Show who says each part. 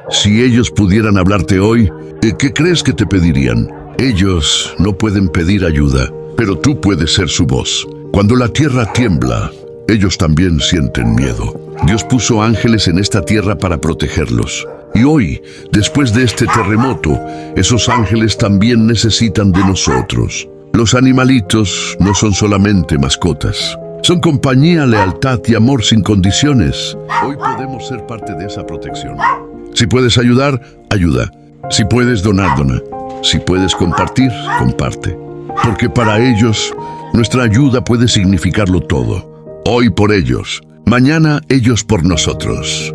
Speaker 1: Si ellos pudieran hablarte hoy, ¿qué crees que te pedirían? Ellos no pueden pedir ayuda, pero tú puedes ser su voz. Cuando la tierra tiembla, ellos también sienten miedo. Dios puso ángeles en esta tierra para protegerlos. Y hoy, después de este terremoto, esos ángeles también necesitan de nosotros. Los animalitos no son solamente mascotas. Son compañía, lealtad y amor sin condiciones. Hoy podemos ser parte de esa protección. Si puedes ayudar, ayuda. Si puedes donar, dona. Si puedes compartir, comparte. Porque para ellos, nuestra ayuda puede significarlo todo. Hoy por ellos, mañana ellos por nosotros.